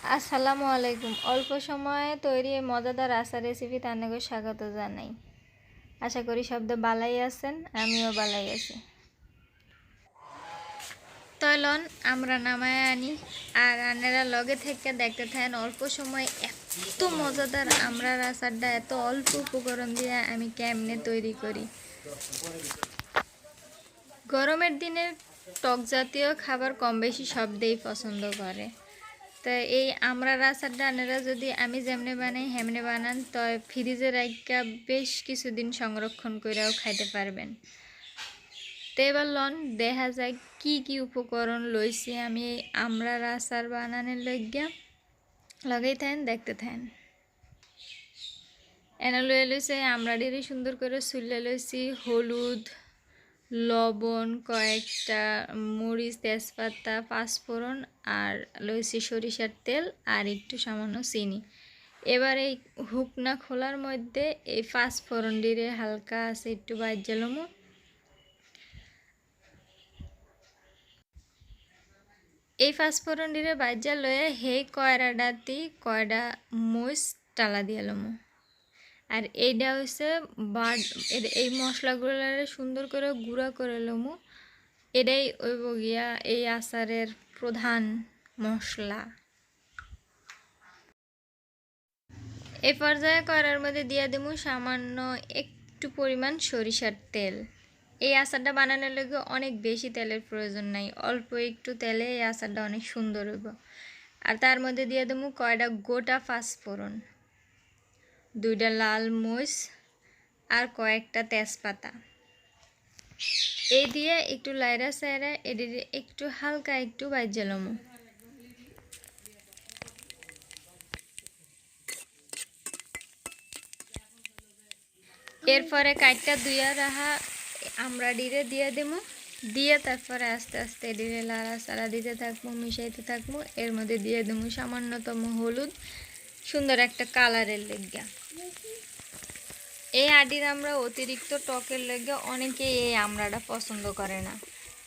আসসালামু আলাইকুম। অল্প সময়ে তৈরি এই মজাদার আচার রেসিপি আপনাকে স্বাগত জানাই। আশা করি শব্দ বালাই আছেন, আমিও বালাই আছি। তৈলন আমরা নামায় আনি আর আনেরা লগে থেকে দেখতে থাকেন অল্প সময় এত মজাদার আমরার আচারটা এত অল্প উপকরণ দিয়ে আমি কেমনে তৈরি করি। গরমের দিনে টক জাতীয় খাবার কম বেশি সবদেই পছন্দ করে। তো এই আমরার আচারটা আপনারা যদি আমি যেমনে বানাই হেমনে বানান তো ফ্রিজে রাইখা বেশ কিছুদিন সংরক্ষণ করেও খাইতে পারবেন। তো এবার লন দেখা যায় কি কি উপকরণ লইছি আমি এই আমরার আচার বানানোর লগেই থাকেন দেখতে থাকেন। এনে লইয়া লইছে আমরাটিরে সুন্দর করে চুলে লইছি, হলুদ, লবণ, কয়েকটা মরিচ, তেজপাতা, পাঁচফোড়ন আর লইছি সরিষার তেল আর একটু সামান্য চিনি। এবার এই হুকনা খোলার মধ্যে এই পাঁচফোড়ন দিয়ে হালকা আছে একটু ভাজা লমু। এই পাঁচফোড়ন দিয়ে ভাজা লয়ে সেই কয়টা মরিচ টালা দিয়ে লমু। আর এইটা হচ্ছে এই মশলাগুলো সুন্দর করে গুঁড়া করে লমু। এটাই ওইব গিয়া এই আচারের প্রধান মশলা। এই পর্যায়ে কড়ার মধ্যে দিয়ে দেবো সামান্য একটু পরিমাণ সরিষার তেল। এই আচারটা বানানোর লগে অনেক বেশি তেলের প্রয়োজন নাই, অল্প একটু তেলে এই আচারটা অনেক সুন্দর হইব। আর তার মধ্যে দিয়ে দেবো কয়টা গোটা পাঁচফোড়ন, দুইটা লাল মরিচ আর কয়েকটা তেজপাতা। এই দিয়ে একটু লাইরা সাইরা এদিকে একটু হালকা একটু ভাজা লমু। এরপরে কাইটটা দুইয়া রাহা আমরা ডিরে দিয়ে দেবো, দিয়ে তারপরে আস্তে আস্তে ডিরে লাড়া চাড়া দিতে থাকবো, মিশাইতে থাকবো। এর মধ্যে দিয়ে দেবো সামান্যতম হলুদ, সুন্দর একটা কালারের লেগা। এই আডির আমরা অতিরিক্ত টকের লেগে অনেকে এই আমড়াটা পছন্দ করে না,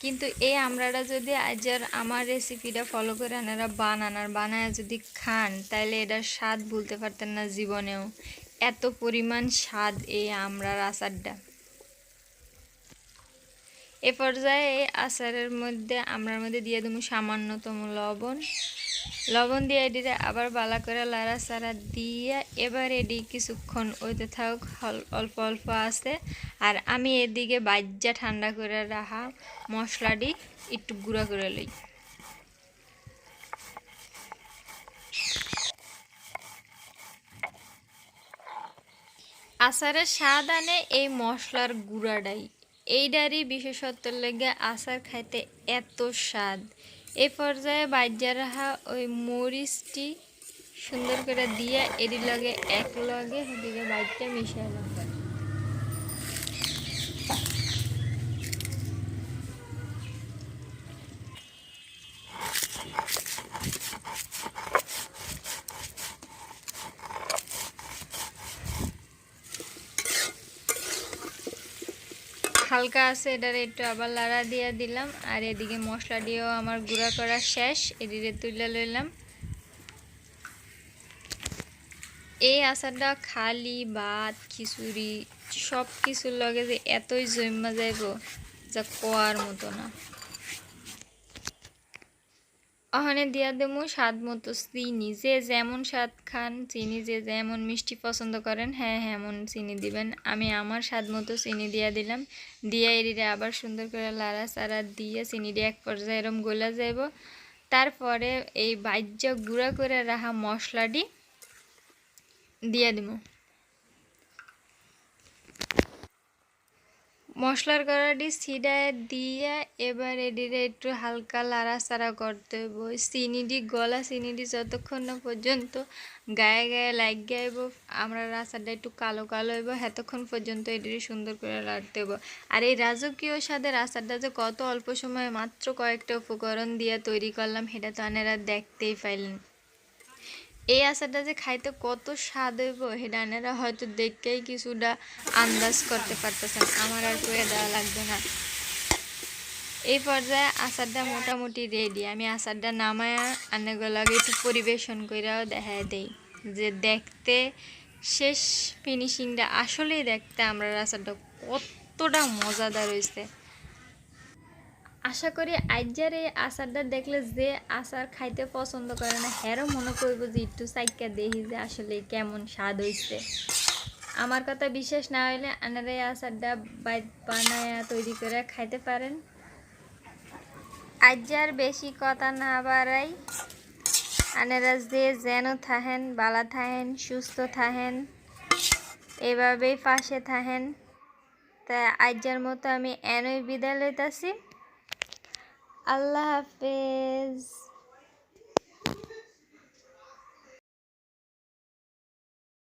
কিন্তু এই আমড়াটা যদি আজের আমার রেসিপিটা ফলো করে আপনারা বানায় যদি খান তাহলে এটার স্বাদ ভুলতে পারতেন না জীবনেও। এত পরিমাণ স্বাদ এই আমড়ার আচারটা। এ পর্যায়ে এই আচারের মধ্যে আমড়ার মধ্যে দিয়ে দেবো সামান্যতম লবণ দিয়ে এটিতে আবার বালা করে লাড়া চাড়া দিয়ে এবার এটি কিছুক্ষণ ওইতে থাক অল্প অল্প আছে। আর আমি এদিকে বাজ্যা ঠান্ডা করে রাখা মশলাটি একটু গুঁড়া করে লই। আচারের স্বাদ আনে এই মশলার গুঁড়াটাই, এইটারই বিশেষত্বের লেগে আচার খাইতে এত স্বাদ। এই পর্যায়ে বাজ্যা রাখা ওই মরিচটি সুন্দর করে দিয়ে এর লগে এক লগে ওদিকে বাইটটা মিশাইলাম। হালকা আছে এটার একটু আবার লাড়া দিয়ে দিলাম। আর এদিকে মশলা দিয়েও আমার গুঁড়া করা শেষ, এদিকে তুলে লইলাম। এই আচারটা খালি ভাত খিচুড়ি সব কিছুর লগে যে এতই জমা যাইব যা কোয়ার মতো না। ওখানে দিয়া দেবো স্বাদ মতো চিনি, যে যেমন স্বাদ খান চিনি, যে যেমন মিষ্টি পছন্দ করেন হ্যাঁ এমন চিনি দিবেন। আমি আমার স্বাদ মতো চিনি দিয়া দিলাম। দিয়ে এদিকে আবার সুন্দর করে লাড়া চাড়া দিয়ে চিনিটি এক পর্যায়ে এরম গলা যাইব। তারপরে এই ভাজ্যা গুঁড়া করে রাখা মশলাটি দিয়ে দিব। মশলার কড়াটি ছিটায় দিয়ে এবার এদিকে একটু হালকা লাড়াচাড়া করতে হইব। চিনিটি গলা চিনিটি যতক্ষণ না পর্যন্ত গায়ে গায়ে লাগিয়ে আইব, আমরা আচারটা একটু কালো কালো হইব এতক্ষণ পর্যন্ত এটিকে সুন্দর করে লাড়তে হইব। আর এই রাজকীয় স্বাদের আচারটা যে কত অল্প সময়ে মাত্র কয়েকটা উপকরণ দিয়ে তৈরি করলাম সেটা তো আপনারা দেখতেই পাইলেন। এই আচারটা যে খাইতে কত স্বাদ হইব সেটা আপনারা হয়তো দেখেই কিছুটা আন্দাজ করতে পারতেছেন, আমার আর কয়ে দেওয়া লাগবে না। এই পর্যায়ে আচারটা মোটামুটি রেডি। আমি আচারটা নামায়া আনেগুলাকে একটু পরিবেশন কইরাও দেখায় দেই যে দেখতে শেষ ফিনিশিংটা আসলেই দেখতে আমরা আচারটা কতটা মজাদার হয়েছে। আশা করি আইজার এই আচারটা দেখলে যে আচার খাইতে পছন্দ করে না হেরও মনে করব যে একটু চাইকা দেখি যে আসলে কেমন স্বাদ হয়েছে। আমার কথা বিশ্বাস না হইলে আপনারা এই আচারটা বানায়া তৈরি করে খাইতে পারেন। আইজার বেশি কথা না বাড়াই, আপনারা যে যেন থাহেন, বালা থাহেন, সুস্থ থাহেন, এভাবেই পাশে থাহেন। তাই আইজার মতো আমি এনই বিদায় লইতাছি। আল্লাহ হাফেজ।